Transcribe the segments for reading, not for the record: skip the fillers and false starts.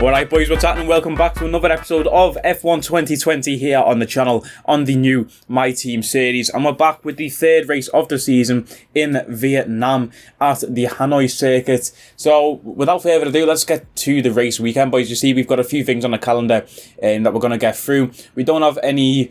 Alright boys, what's happening? Welcome back to another episode of F1 2020 here on the channel on the new My Team series, and we're back with the third race of the season in Vietnam at the Hanoi Circuit. So without further ado, let's get to the race weekend, boys. You see, we've got a few things on the calendar that we're going to get through. We don't have any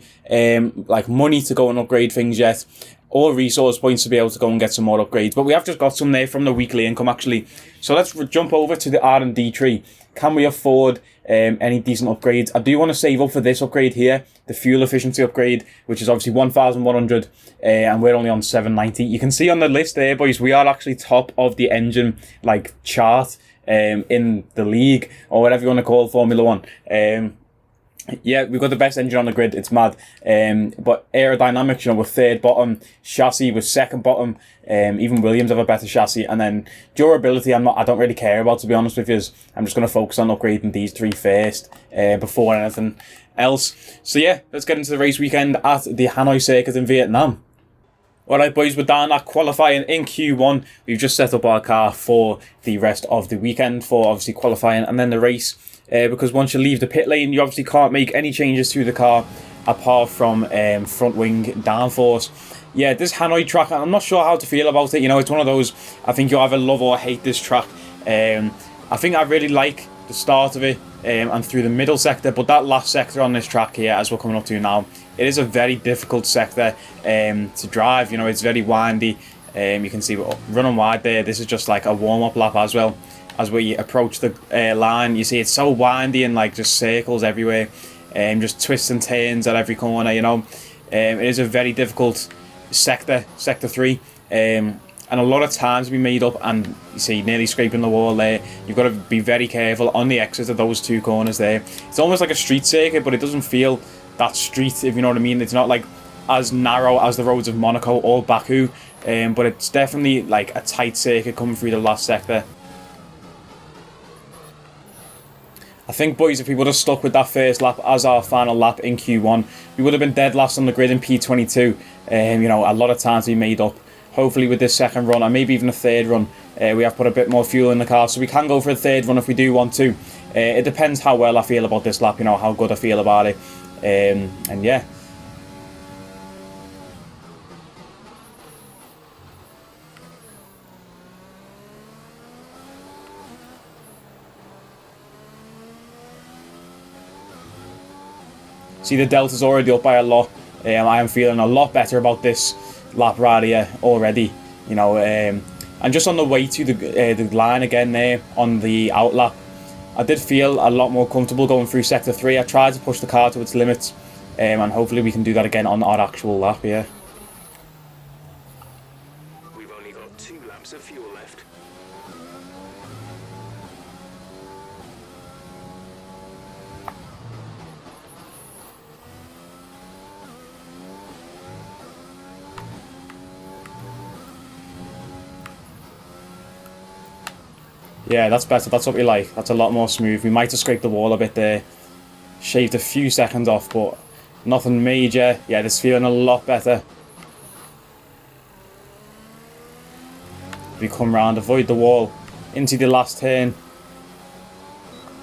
money to go and upgrade things yet, or resource points to be able to go and get some more upgrades, but we have just got some there from the weekly income actually. So let's jump over to the R&D tree. Can we afford any decent upgrades? I do want to save up for this upgrade here, the fuel efficiency upgrade, which is obviously 1,100, and we're only on 790. You can see on the list there, boys, we are actually top of the engine chart in the league, or whatever you want to call Formula One. Yeah, we've got the best engine on the grid. It's mad. But aerodynamics, we're third bottom. Chassis was second bottom. Even Williams have a better chassis. And then durability, I don't really care about, to be honest with you. I'm just going to focus on upgrading these three first before anything else. So yeah, let's get into the race weekend at the Hanoi Circuit in Vietnam. Alright boys, we're down at qualifying in Q1. We've just set up our car for the rest of the weekend for obviously qualifying and then the race. Because once you leave the pit lane, you obviously can't make any changes to the car apart from front wing downforce. Yeah, this Hanoi track, I'm not sure how to feel about it. It's one of those, I think you either love or hate this track. I think I really like the start of it and through the middle sector, but that last sector on this track here, as we're coming up to now, it is a very difficult sector to drive. It's very windy. You can see we're running wide there. This is just like a warm-up lap as well. As we approach the line, you see it's so windy and just circles everywhere, just twists and turns at every corner. It is a very difficult sector 3, and a lot of times we made up, and you see nearly scraping the wall there. You've got to be very careful on the exit of those two corners there. It's almost like a street circuit, but it doesn't feel that street, if you know what I mean. It's not as narrow as the roads of Monaco or Baku, but it's definitely a tight circuit coming through the last sector. I think, boys, if we would have stuck with that first lap as our final lap in Q1, we would have been dead last on the grid in P22. A lot of times we made up. Hopefully with this second run, or maybe even a third run, we have put a bit more fuel in the car, so we can go for a third run if we do want to. It depends how well I feel about this lap, how good I feel about it. And yeah. See, the delta's already up by a lot. I am feeling a lot better about this lap right here already. And just on the way to the line again there on the out lap, I did feel a lot more comfortable going through sector 3. I tried to push the car to its limits, and hopefully we can do that again on our actual lap here. We've only got 2 laps of fuel left. Yeah, that's better. That's what we like. That's a lot more smooth. We might have scraped the wall a bit there. Shaved a few seconds off, but nothing major. Yeah, this is feeling a lot better. We come round, avoid the wall, into the last turn.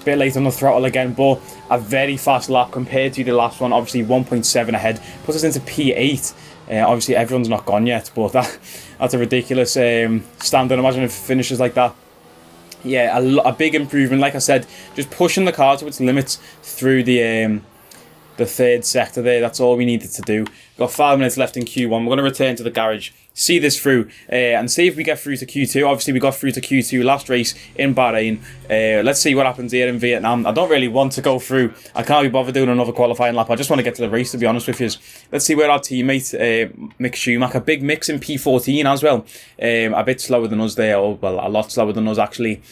Bit late on the throttle again, but a very fast lap compared to the last one. Obviously 1.7 ahead. Puts us into P8. Obviously everyone's not gone yet, but that's a ridiculous standard. Imagine if it finishes like that. Yeah, a big improvement. Like I said, just pushing the car to its limits through the third sector there. That's all we needed to do. We've got 5 minutes left in Q1. We're going to return to the garage, see this through, and see if we get through to Q2. Obviously, we got through to Q2 last race in Bahrain. Let's see what happens here in Vietnam. I don't really want to go through. I can't be bothered doing another qualifying lap. I just want to get to the race, to be honest with you. Let's see where our teammate, Mick Schumacher, big mix in P14 as well. A bit slower than us there. Oh, well, a lot slower than us, actually.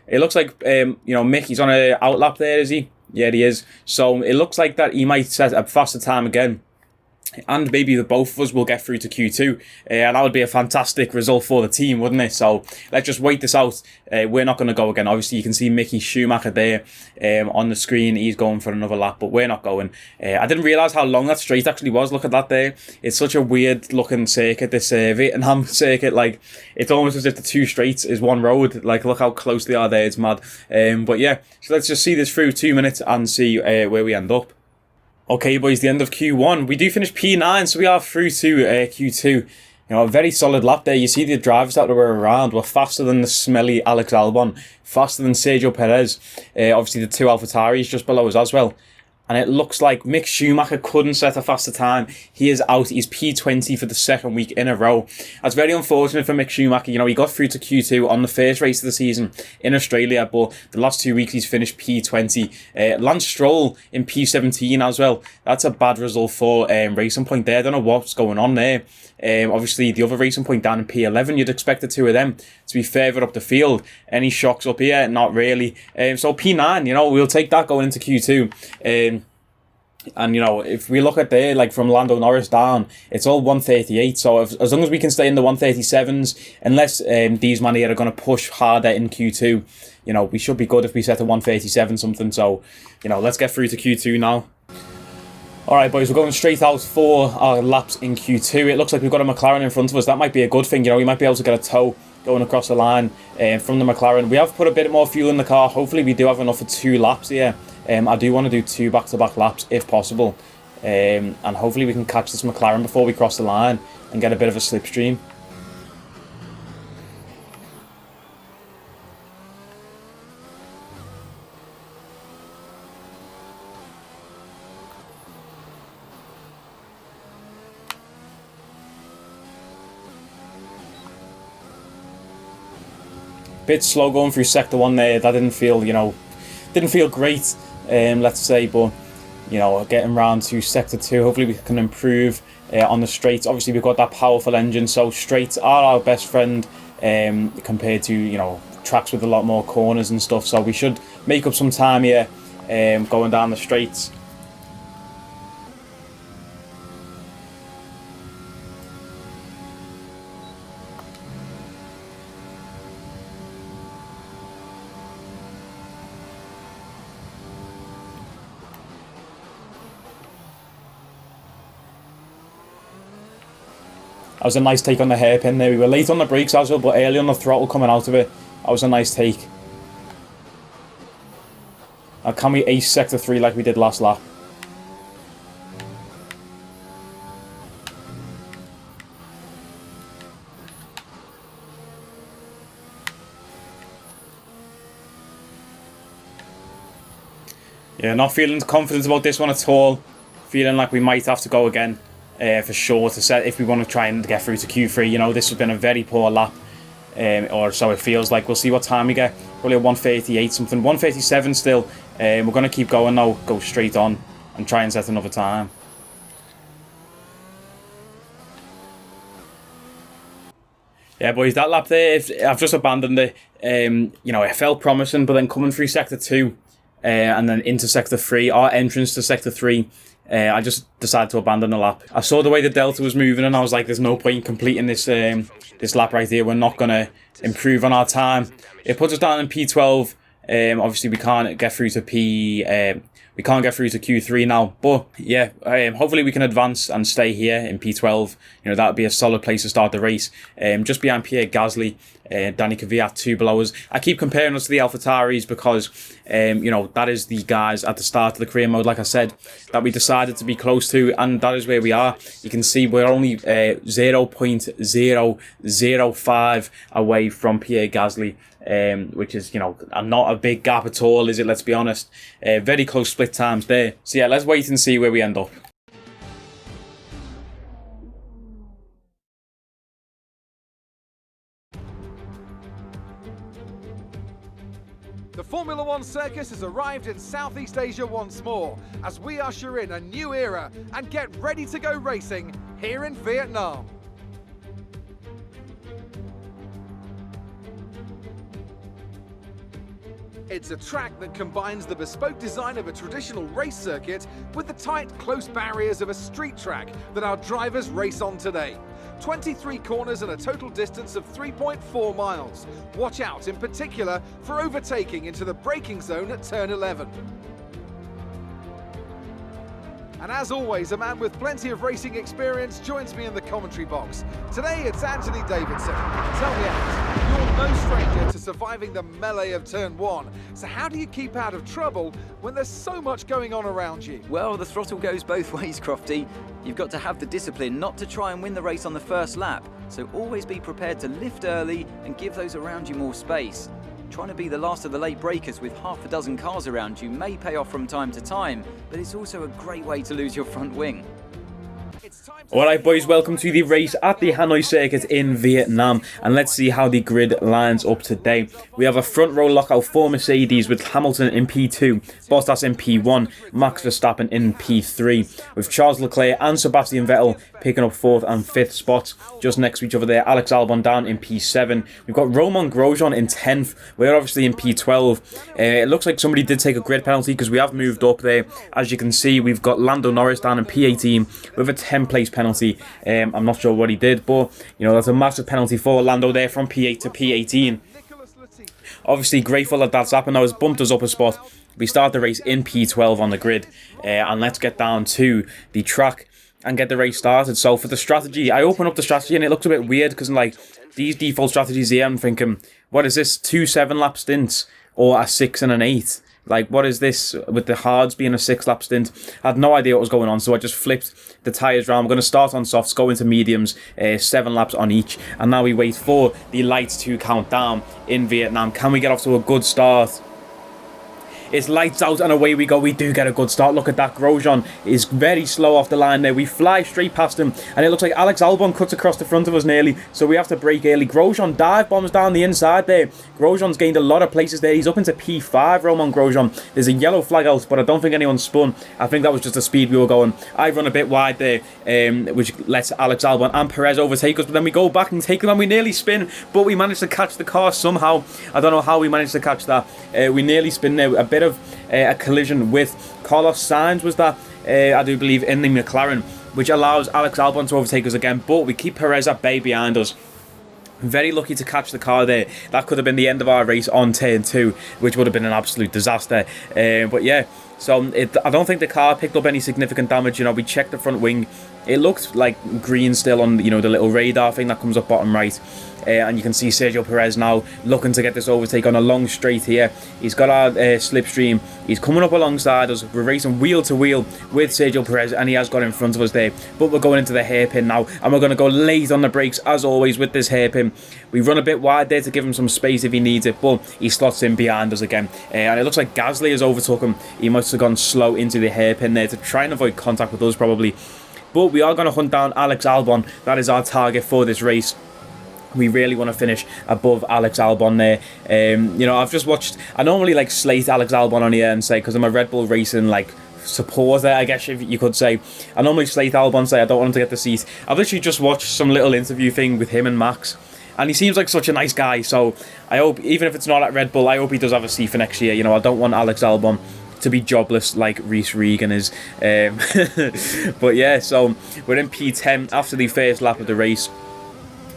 It looks like, Mick, he's on an outlap there, is he? Yeah, he is. So it looks like that he might set a faster time again. and maybe the both of us will get through to Q2, and that would be a fantastic result for the team, wouldn't it? So let's just wait this out. We're not going to go again. Obviously, you can see Mickey Schumacher there on the screen. He's going for another lap, but we're not going. I didn't realise how long that straight actually was. Look at that there. It's such a weird looking circuit, this Vietnam circuit. Like, it's almost as if the two straights is one road. Like, look how close they are there. It's mad. But yeah, so let's just see this through 2 minutes and see where we end up. Okay, boys, the end of Q1. We do finish P9, so we are through to Q2. You know, a very solid lap there. You see the drivers that were around were faster than the smelly Alex Albon, faster than Sergio Perez. Obviously, the two AlphaTauris just below us as well. And it looks like Mick Schumacher couldn't set a faster time. He is out. He's P20 for the second week in a row. That's very unfortunate for Mick Schumacher. You know, he got through to Q2 on the first race of the season in Australia, but the last 2 weeks he's finished P20. Lance Stroll in P17 as well. That's a bad result for Racing Point there. I don't know what's going on there. Obviously, the other Racing Point down in P11, you'd expect the two of them to be further up the field. Any shocks up here? Not really. So P9, you know, we'll take that going into Q2. And, you know, if we look at there, like from Lando Norris down, it's all 138. So as long as we can stay in the 137s, unless these men here are going to push harder in Q2, you know, we should be good if we set a 137 something. So, you know, let's get through to Q2 now. Alright, boys, we're going straight out for our laps in Q2. It looks like we've got a McLaren in front of us. That might be a good thing. You know, we might be able to get a tow going across the line from the McLaren. We have put a bit more fuel in the car. Hopefully, we do have enough for 2 laps here. I do want to do 2 back-to-back laps if possible. And hopefully, we can catch this McLaren before we cross the line and get a bit of a slipstream. Bit slow going through sector 1 there. That didn't feel, you know, didn't feel great, let's say, but, you know, getting round to sector 2, hopefully we can improve on the straights. Obviously, we've got that powerful engine, so straights are our best friend compared to, you know, tracks with a lot more corners and stuff, so we should make up some time here going down the straights. That was a nice take on the hairpin there. We were late on the brakes as well, but early on the throttle coming out of it. That was a nice take. Now, can we ace sector 3 like we did last lap? Yeah, not feeling confident about this one at all. Feeling like we might have to go again. For sure, to set if we want to try and get through to Q3. You know, this has been a very poor lap, or so it feels like. We'll see what time we get. Probably a 138 something, 137 still. We're going to keep going now, go straight on and try and set another time. Yeah, boys, that lap there, I've just abandoned it. You know, it felt promising, but then coming through sector 2 and then into sector 3, our entrance to sector 3, I just decided to abandon the lap. I saw the way the Delta was moving and I was like, there's no point in completing this this lap right here. We're not going to improve on our time. It puts us down in P12. Obviously, we can't get through to Q3 now. But yeah, hopefully we can advance and stay here in P12. You know, that would be a solid place to start the race. Just behind Pierre Gasly, Danny Kvyat 2 below us. I keep comparing us to the AlphaTauris because, you know, that is the guys at the start of the career mode, like I said, that we decided to be close to, and that is where we are. You can see we're only 0.005 away from Pierre Gasly. Which is, you know, not a big gap at all, is it? Let's be honest. Very close split times there. So yeah, let's wait and see where we end up. The Formula One circus has arrived in Southeast Asia once more as we usher in a new era and get ready to go racing here in Vietnam. It's a track that combines the bespoke design of a traditional race circuit with the tight, close barriers of a street track that our drivers race on today. 23 corners and a total distance of 3.4 miles. Watch out in particular for overtaking into the braking zone at turn 11. And as always, a man with plenty of racing experience joins me in the commentary box. Today it's Anthony Davidson. Tell me, Ant, you're no stranger to surviving the melee of turn 1. So how do you keep out of trouble when there's so much going on around you? Well, the throttle goes both ways, Crofty. You've got to have the discipline not to try and win the race on the first lap. So always be prepared to lift early and give those around you more space. Trying to be the last of the late breakers with half a dozen cars around you may pay off from time to time, but it's also a great way to lose your front wing. Alright boys, welcome to the race at the Hanoi Circuit in Vietnam, and let's see how the grid lines up today. We have a front row lockout for Mercedes with Hamilton in P2, Bottas in P1, Max Verstappen in P3, with Charles Leclerc and Sebastian Vettel picking up 4th and 5th spots, just next to each other there. Alex Albon down in P7. We've got Romain Grosjean in 10th. We're obviously in P12. It looks like somebody did take a grid penalty because we have moved up there. As you can see, we've got Lando Norris down in P18 with a 10th place penalty. I'm not sure what he did, but you know, that's a massive penalty for Lando there from P8 to P18. Obviously grateful that that's happened. Now it's bumped us up a spot. We start the race in P12 on the grid, and let's get down to the track and get the race started. So for the strategy, I open up the strategy and it looks a bit weird because like these default strategies here, I'm thinking, what is this, 2 7-lap stints or a 6 and an 8? Like, what is this with the hards being a 6-lap stint? I had no idea what was going on, so I just flipped the tyres round. I'm going to start on softs, go into mediums, 7 laps on each, and now we wait for the lights to count down in Vietnam. Can we get off to a good start? It's lights out and away we go. We do get a good start. Look at that. Grosjean is very slow off the line there. We fly straight past him, and it looks like Alex Albon cuts across the front of us nearly, so we have to brake early. Grosjean dive bombs down the inside there. Grosjean's gained a lot of places there. He's up into P5, Romain Grosjean. There's a yellow flag out, but I don't think anyone spun. I think that was just the speed we were going. I run a bit wide there, which lets Alex Albon and Perez overtake us, but then we go back and take them, and we nearly spin, but we managed to catch the car somehow. I don't know how we managed to catch that. We nearly spin there. A bit of a collision with Carlos Sainz was that, I do believe, in the McLaren, which allows Alex Albon to overtake us again, but we keep Perez at bay behind us. Very lucky to catch the car there. That could have been the end of our race on turn 2, which would have been an absolute disaster. But yeah, so I don't think the car picked up any significant damage. You know, we checked the front wing. It looked like green still on, you know, the little radar thing that comes up bottom right. And you can see Sergio Perez now looking to get this overtake on a long straight here. He's got our slipstream. He's coming up alongside us. We're racing wheel to wheel with Sergio Perez, and he has got in front of us there. But we're going into the hairpin now, and we're going to go late on the brakes as always with this hairpin. We run a bit wide there to give him some space if he needs it, but he slots in behind us again. And it looks like Gasly has overtook him. He must have gone slow into the hairpin there to try and avoid contact with us probably. But we are going to hunt down Alex Albon. That is our target for this race. We really want to finish above Alex Albon there. You know, I've just watched... I normally like slate Alex Albon on here and say, because I'm a Red Bull Racing like supporter, I guess if you could say. I normally slate Albon, say I don't want him to get the seat. I've literally just watched some little interview thing with him and Max, and he seems like such a nice guy. So I hope, even if it's not at Red Bull, I hope he does have a seat for next year. You know, I don't want Alex Albon to be jobless like Reece Regan is. But yeah, so we're in P10 after the first lap of the race.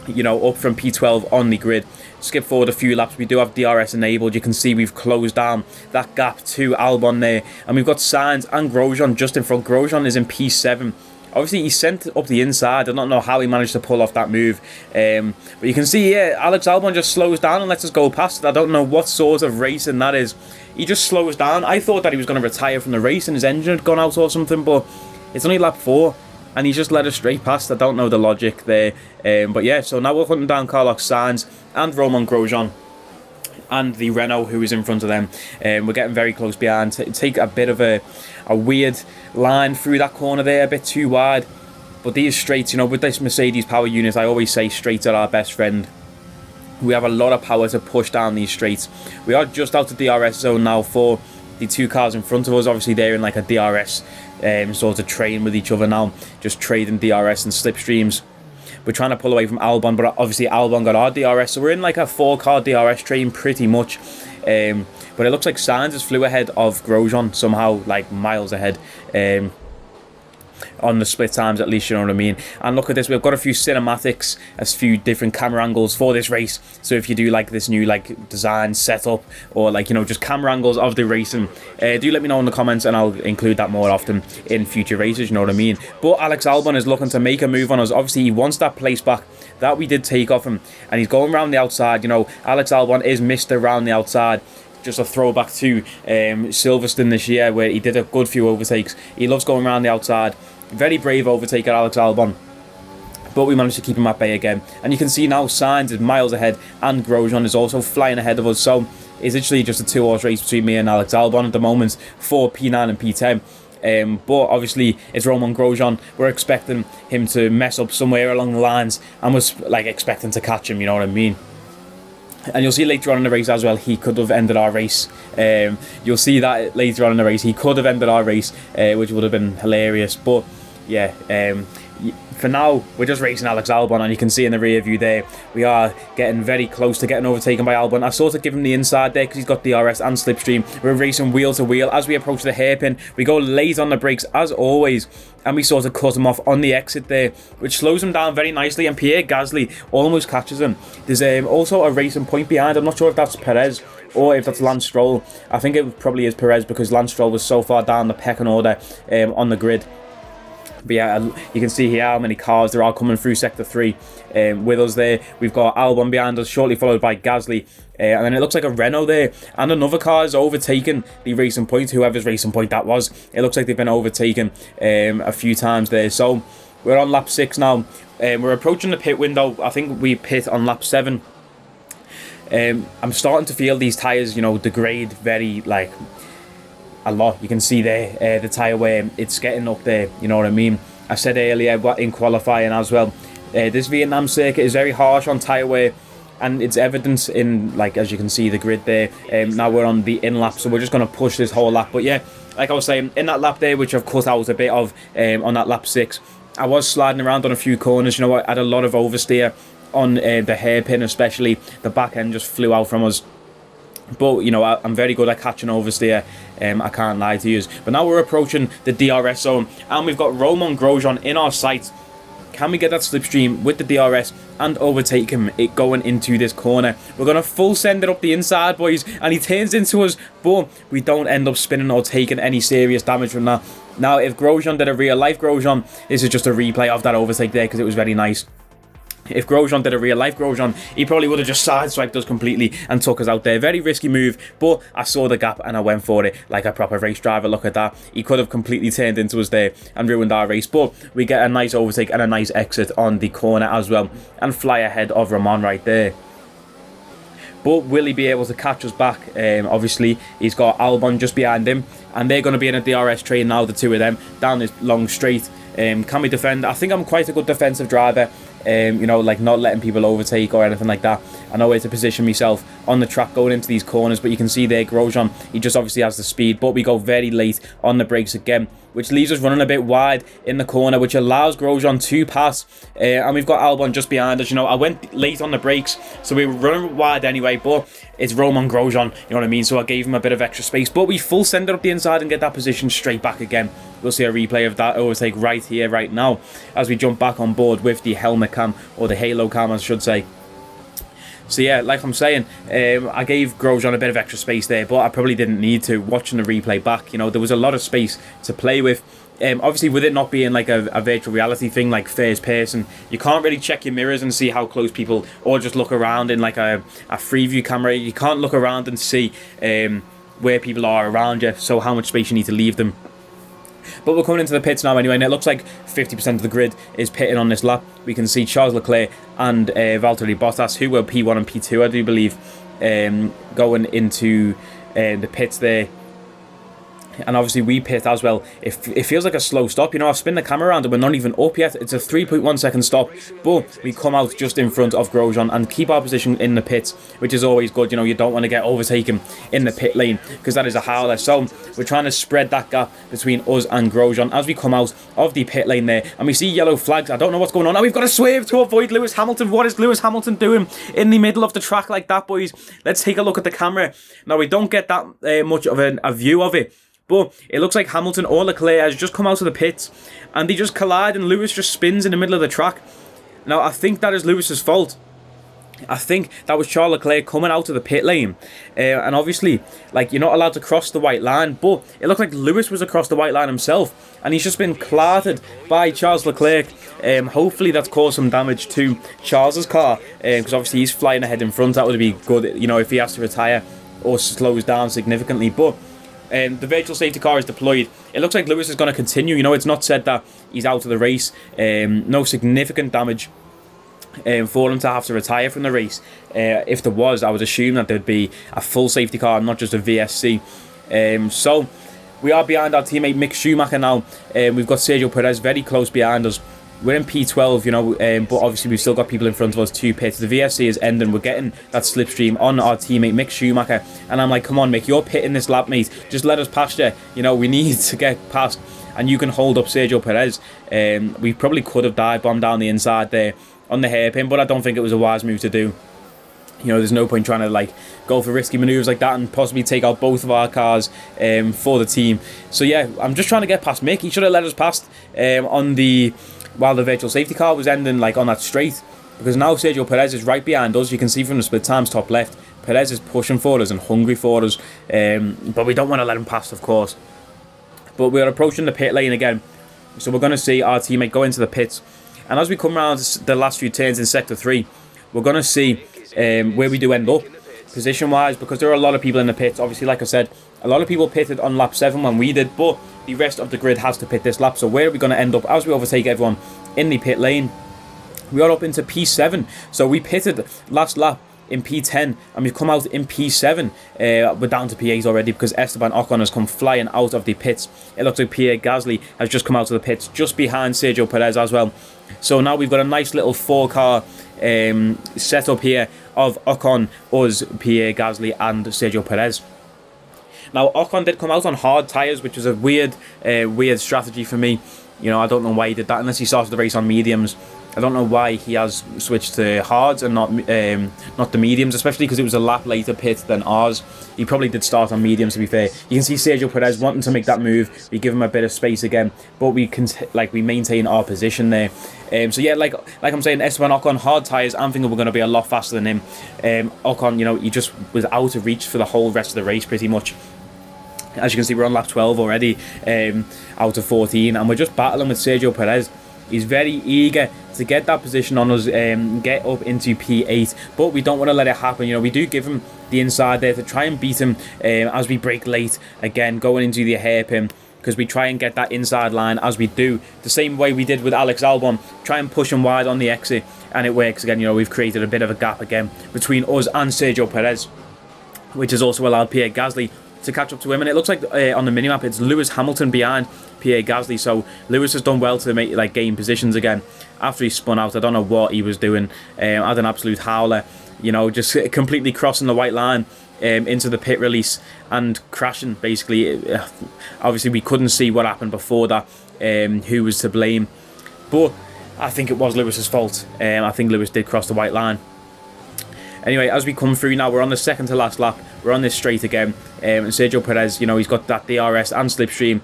You know, up from P12 on the grid. Skip forward a few laps. We do have DRS enabled. You can see we've closed down that gap to Albon there, and we've got Sainz and Grosjean just in front. Grosjean is in P7. Obviously, he sent it up the inside. I don't know how he managed to pull off that move. But you can see, yeah, Alex Albon just slows down and lets us go past it. I don't know what sort of racing that is. He just slows down. I thought that he was going to retire from the race and his engine had gone out or something, but it's only lap 4. And he's just led us straight past. I don't know the logic there. But yeah, so now we're hunting down Carlos Sainz and Romain Grosjean and the Renault who is in front of them. We're getting very close behind. Take a bit of a weird line through that corner there, a bit too wide. But these straights, you know, with this Mercedes power unit, I always say straights are our best friend. We have a lot of power to push down these straights. We are just out of the DRS zone now for the two cars in front of us. Obviously they're in like a DRS sort of train with each other now, just trading DRS and slipstreams. We're trying to pull away from Albon, but obviously Albon got our DRS, so we're in like a 4-car DRS train pretty much. But it looks like Sainz has flew ahead of Grosjean somehow, like miles ahead. On the split times at least, you know what I mean. And look at this, we've got a few cinematics, a few different camera angles for this race. So if you do like this new like design setup, or like, you know, just camera angles of the racing, do let me know in the comments, and I'll include that more often in future races, you know what I mean. But Alex Albon is looking to make a move on us. Obviously he wants that place back that we did take off him, and he's going around the outside. You know, Alex Albon is Mr. Round the outside. Just a throwback to Silverstone this year, where he did a good few overtakes. He loves going around the outside. Very brave overtaker, Alex Albon. But we managed to keep him at bay again. And you can see now Sainz is miles ahead, and Grosjean is also flying ahead of us. So it's literally just a 2-horse race between me and Alex Albon at the moment for P9 and P10. But obviously it's Romain Grosjean. We're expecting him to mess up somewhere along the lines, and we're like expecting to catch him, you know what I mean. And you'll see later on in the race as well, he could have ended our race. You'll see that later on in the race, he could have ended our race, which would have been hilarious. But yeah, for now, we're just racing Alex Albon, and you can see in the rear view there, we are getting very close to getting overtaken by Albon. I sort of give him the inside there because he's got DRS and slipstream. We're racing wheel to wheel. As we approach the hairpin, we go late on the brakes as always, and we sort of cut him off on the exit there, which slows him down very nicely, and Pierre Gasly almost catches him. There's also a racing point behind. I'm not sure if that's Perez or if that's Lance Stroll. I think it probably is Perez, because Lance Stroll was so far down the pecking order on the grid. But yeah, you can see here how many cars there are coming through Sector 3 with us there. We've got Albon behind us, shortly followed by Gasly. And then it looks like a Renault there. And another car is overtaken the racing point, whoever's racing point that was. It looks like they've been overtaken a few times there. So we're on lap 6 now. We're approaching the pit window. I think we pit on lap 7. I'm starting to feel these tyres, you know, degrade very, like, a lot. You can see there the tyre wear, it's getting up there, you know what I mean. I said earlier in qualifying as well, this Vietnam circuit is very harsh on tyre wear, and it's evident in, like, as you can see the grid there. Now we're on the in lap, so we're just going to push this whole lap. But yeah, like I was saying, in that lap there, which I've cut out a bit of on that lap 6, I was sliding around on a few corners. You know, I had a lot of oversteer on the hairpin, especially. The back end just flew out from us. But, you know, I'm very good at catching oversteer. I can't lie to you. But now we're approaching the DRS zone, and we've got Romain Grosjean in our sights. Can we get that slipstream with the DRS and overtake him going into this corner? We're going to full send it up the inside, boys, and he turns into us, but we don't end up spinning or taking any serious damage from that. Now, if Grosjean did a real-life Grosjean, this is just a replay of that overtake there because it was very nice. If Grosjean did a real-life Grosjean, he probably would have just sideswiped us completely and took us out there. Very risky move, but I saw the gap and I went for it like a proper race driver. Look at that. He could have completely turned into us there and ruined our race, but we get a nice overtake and a nice exit on the corner as well, and fly ahead of Romain right there. But will he be able to catch us back? Obviously, he's got Albon just behind him, and they're going to be in a DRS train now, the two of them, down this long straight. Can we defend? I think I'm quite a good defensive driver. You know, like not letting people overtake or anything like that. I know where to position myself on the track going into these corners, but you can see there Grosjean, he just obviously has the speed, but we go very late on the brakes again, which leaves us running a bit wide in the corner, which allows Grosjean to pass. And we've got Albon just behind us. You know, I went late on the brakes, so we were running wide anyway, but it's Romain Grosjean, you know what I mean? So I gave him a bit of extra space, but we full send it up the inside and get that position straight back again. We'll see a replay of that overtake right here, right now, as we jump back on board with the helmet cam, or the halo cam, I should say. So yeah, like I'm saying, I gave Grosjean a bit of extra space there, but I probably didn't need to. Watching the replay back, you know, there was a lot of space to play with. Obviously, with it not being like a virtual reality thing, like first person, you can't really check your mirrors and see how close people, or just look around in like a free view camera. You can't look around and see where people are around you, so how much space you need to leave them. But we're coming into the pits now anyway, and it looks like 50% of the grid is pitting on this lap. We can see Charles Leclerc and Valtteri Bottas, who were P1 and P2, I do believe, going into the pits there. And obviously we pit as well. It feels like a slow stop. You know, I've spun the camera around and we're not even up yet. It's a 3.1 second stop, but we come out just in front of Grosjean and keep our position in the pits, which is always good. You know, you don't want to get overtaken in the pit lane because that is a howler. So we're trying to spread that gap between us and Grosjean as we come out of the pit lane there. And we see yellow flags. I don't know what's going on. Now we've got to swerve to avoid Lewis Hamilton. What is Lewis Hamilton doing in the middle of the track like that, boys? Let's take a look at the camera. Now we don't get that much of a view of it, but it looks like Hamilton or Leclerc has just come out of the pits and they just collide and Lewis just spins in the middle of the track. Now, I think that is Lewis's fault. I think that was Charles Leclerc coming out of the pit lane. And obviously, like, you're not allowed to cross the white line, but it looked like Lewis was across the white line himself and he's just been clattered by Charles Leclerc. Hopefully that's caused some damage to Charles's car, because obviously he's flying ahead in front. That would be good, you know, if he has to retire or slows down significantly. But the virtual safety car is deployed. It looks like Lewis is going to continue. You know, it's not said that he's out of the race. No significant damage for him to have to retire from the race. If there was, I would assume that there'd be a full safety car, not just a VSC. So we are behind our teammate Mick Schumacher now. We've got Sergio Perez very close behind us. We're in P12, you know, but obviously we've still got people in front of us to pit. The VSC is ending. We're getting that slipstream on our teammate Mick Schumacher, and I'm like, come on, Mick, you're pitting this lap, mate. Just let us past you. You know, we need to get past, and you can hold up Sergio Perez. We probably could have dive bombed down the inside there on the hairpin, but I don't think it was a wise move to do. You know, there's no point trying to like go for risky maneuvers like that and possibly take out both of our cars for the team. So yeah, I'm just trying to get past Mick. He should have let us past while the virtual safety car was ending, like on that straight, because now Sergio Perez is right behind us. You can see from the split times top left, Perez is pushing for us and hungry for us, but we don't want to let him pass, of course. But we're approaching the pit lane again, so we're going to see our teammate go into the pits, and as we come around the last few turns in sector 3, we're going to see where we do end up position wise, because there are a lot of people in the pits. Obviously, like I said, a lot of people pitted on lap 7 when we did, but the rest of the grid has to pit this lap. So where are we going to end up as we overtake everyone in the pit lane? We are up into P7. So we pitted last lap in P10 and we've come out in P7. We're down to P8 already because Esteban Ocon has come flying out of the pits. It looks like Pierre Gasly has just come out of the pits just behind Sergio Perez as well. So now we've got a nice little 4-car setup here of Ocon, us, Pierre Gasly and Sergio Perez. Now Ocon did come out on hard tyres, which was a weird strategy for me. You know, I don't know why he did that unless he started the race on mediums. I don't know why he has switched to hards and not the mediums, especially because it was a lap later pit than ours. He probably did start on mediums, to be fair. You can see Sergio Perez wanting to make that move. We give him a bit of space again, but we maintain our position there. So yeah, like I'm saying, Esteban Ocon hard tyres. I'm thinking we're going to be a lot faster than him. Ocon, you know, he just was out of reach for the whole rest of the race pretty much. As you can see, we're on lap 12 already, out of 14, and we're just battling with Sergio Perez. He's very eager to get that position on us, get up into P8, but we don't want to let it happen. You know, we do give him the inside there to try and beat him as we break late again, going into the hairpin, because we try and get that inside line as we do the same way we did with Alex Albon, try and push him wide on the exit, and it works again. You know, we've created a bit of a gap again between us and Sergio Perez, which has also allowed Pierre Gasly to catch up to him. And it looks like on the minimap it's Lewis Hamilton behind Pierre Gasly, so Lewis has done well to make gain positions again after he spun out. I don't know what he was doing. Had an absolute howler, you know, just completely crossing the white line into the pit release and crashing basically. Obviously we couldn't see what happened before that, who was to blame, but I think it was Lewis's fault. I think Lewis did cross the white line. Anyway, as we come through now, we're on the second to last lap. We're on this straight again. And Sergio Perez, you know, he's got that DRS and slipstream.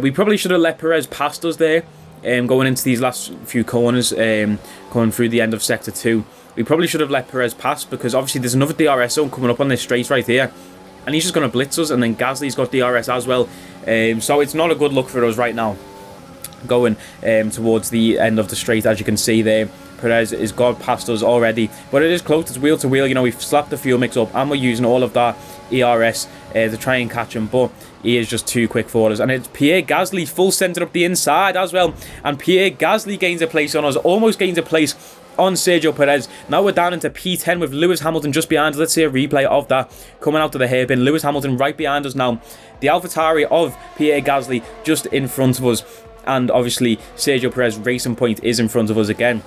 We probably should have let Perez past us there, going into these last few corners, coming through the end of Sector 2. We probably should have let Perez pass, because obviously there's another DRS zone coming up on this straight right here. And he's just going to blitz us, and then Gasly's got DRS as well. So it's not a good look for us right now. going towards the end of the straight, as you can see there. Perez is gone past us already, but it is close. It's wheel to wheel. You know, we've slapped the fuel mix up and we're using all of that ERS to try and catch him, but he is just too quick for us. And it's Pierre Gasly full centre up the inside as well, and Pierre Gasly gains a place on us, almost gains a place on Sergio Perez. Now we're down into P10 with Lewis Hamilton just behind us. Let's see a replay of that coming out to the hairpin. Lewis Hamilton right behind us now. The AlphaTauri of Pierre Gasly just in front of us, and obviously Sergio Perez Racing Point is in front of us again.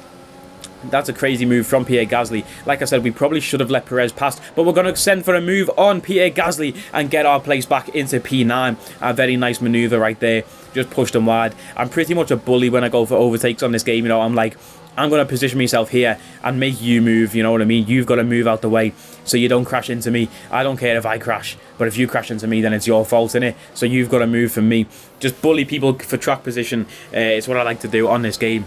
That's a crazy move from Pierre Gasly. Like I said, we probably should have let Perez pass, but we're going to send for a move on Pierre Gasly and get our place back into P9. A very nice manoeuvre right there. Just pushed him wide. I'm pretty much a bully when I go for overtakes on this game. You know, I'm like, I'm going to position myself here and make you move, you know what I mean? You've got to move out the way so you don't crash into me. I don't care if I crash, but if you crash into me, then it's your fault, innit? So you've got to move for me. Just bully people for track position. It's what I like to do on this game.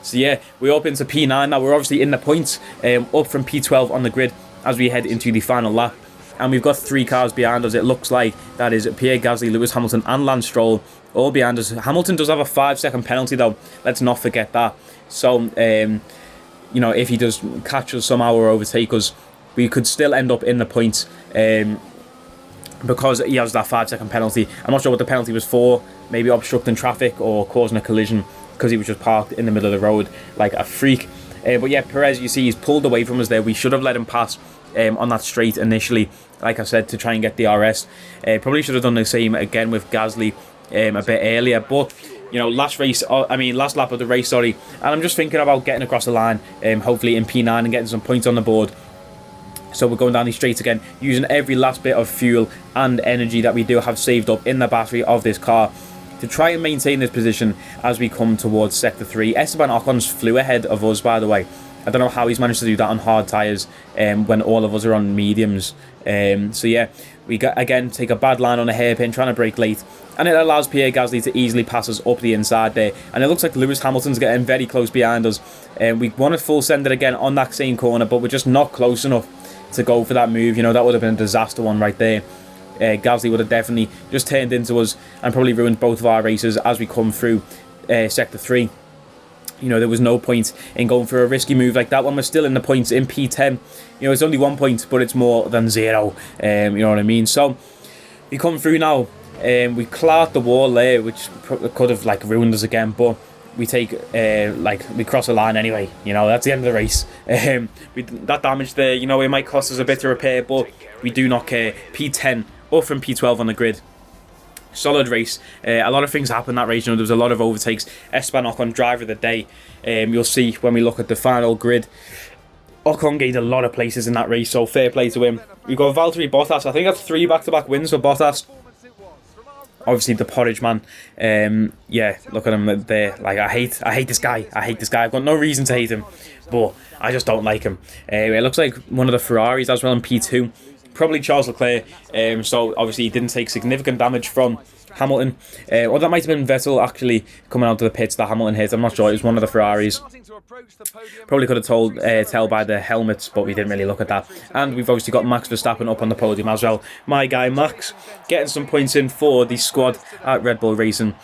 So yeah, we're up into P9 now. We're obviously in the points, up from P12 on the grid as we head into the final lap. And we've got 3 cars behind us, it looks like. That is Pierre Gasly, Lewis Hamilton and Lance Stroll all behind us. Hamilton does have a 5-second penalty though. Let's not forget that. So, you know, if he does catch us somehow or overtake us, we could still end up in the points because he has that 5-second penalty. I'm not sure what the penalty was for. Maybe obstructing traffic or causing a collision because he was just parked in the middle of the road like a freak. But yeah, Perez, you see, he's pulled away from us there. We should have let him pass on that straight initially, like I said, to try and get the RS. Probably should have done the same again with Gasly a bit earlier, but you know, last lap of the race, sorry. And I'm just thinking about getting across the line, hopefully in P9 and getting some points on the board. So we're going down these straights again, using every last bit of fuel and energy that we do have saved up in the battery of this car to try and maintain this position as we come towards Sector 3. Esteban Ocon's flew ahead of us, by the way. I don't know how he's managed to do that on hard tyres when all of us are on mediums. So yeah, we again take a bad line on a hairpin, trying to brake late. And it allows Pierre Gasly to easily pass us up the inside there. And it looks like Lewis Hamilton's getting very close behind us. We want to full send it again on that same corner, but we're just not close enough to go for that move. You know, that would have been a disaster one right there. Gasly would have definitely just turned into us and probably ruined both of our races as we come through Sector 3. You know, there was no point in going for a risky move like that when we're still in the points in P10. You know, it's only 1 point, but it's more than 0. You know what I mean? So, we come through now. We cleared the wall there, which could have, like, ruined us again, but we take, we cross the line anyway. You know, that's the end of the race. That damage there, you know, it might cost us a bit to repair, but we do not care. P10, up from P12 on the grid. Solid race. A lot of things happened that race. You know, there was a lot of overtakes. Esteban Ocon, driver of the day. You'll see when we look at the final grid. Ocon gained a lot of places in that race, so fair play to him. We've got Valtteri Bottas. I think that's 3 back-to-back wins for Bottas. Obviously, the porridge man. Yeah, look at him there. Like, I hate this guy. I've got no reason to hate him, but I just don't like him. It looks like one of the Ferraris as well in P2. Probably Charles Leclerc, so obviously he didn't take significant damage from Hamilton. Or that might have been Vettel actually coming out of the pits that Hamilton hit. I'm not sure, it was one of the Ferraris. Probably could have tell by the helmets, but we didn't really look at that. And we've obviously got Max Verstappen up on the podium as well. My guy Max getting some points in for the squad at Red Bull Racing.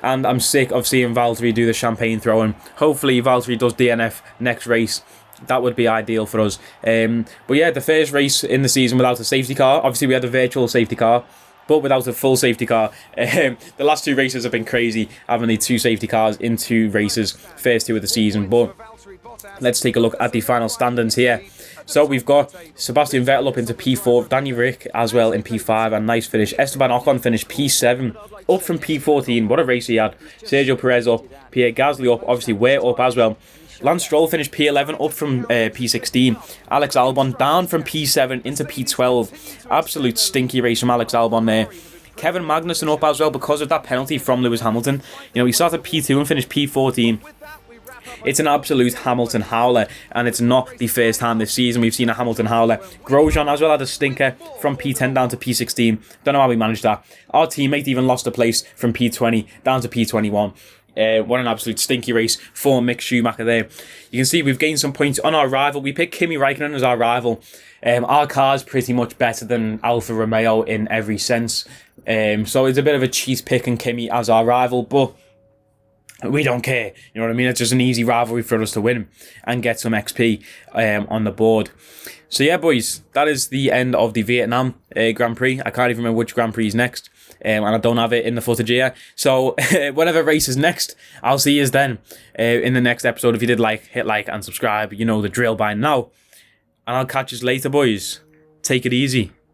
And I'm sick of seeing Valtteri do the champagne throwing. Hopefully Valtteri does DNF next race. That would be ideal for us. But yeah, the first race in the season without a safety car. Obviously, we had a virtual safety car, but without a full safety car. The last 2 races have been crazy, having the 2 safety cars in 2 races, first 2 of the season. But let's take a look at the final standings here. So we've got Sebastian Vettel up into P4, Danny Rick as well in P5, and nice finish. Esteban Ocon finished P7, up from P14. What a race he had. Sergio Perez up, Pierre Gasly up, obviously we're up as well. Lance Stroll finished P11 up from P16. Alex Albon down from P7 into P12. Absolute stinky race from Alex Albon there. Kevin Magnussen up as well because of that penalty from Lewis Hamilton. You know, he started P2 and finished P14. It's an absolute Hamilton howler, and it's not the first time this season we've seen a Hamilton howler. Grosjean as well had a stinker from P10 down to P16. Don't know how we managed that. Our teammate even lost a place from P20 down to P21. What an absolute stinky race for Mick Schumacher there. You can see we've gained some points on our rival. We picked Kimi Räikkönen as our rival. Our car's pretty much better than Alfa Romeo in every sense. So it's a bit of a cheese pick and Kimi as our rival, but We don't care, you know what I mean? It's just an easy rivalry for us to win and get some XP on the board. So yeah, boys, that is the end of the Vietnam Grand Prix. I can't even remember which Grand Prix is next, and I don't have it in the footage here. So whatever race is next, I'll see you then in the next episode. If you did like, hit like and subscribe. You know the drill by now. And I'll catch you later, boys. Take it easy.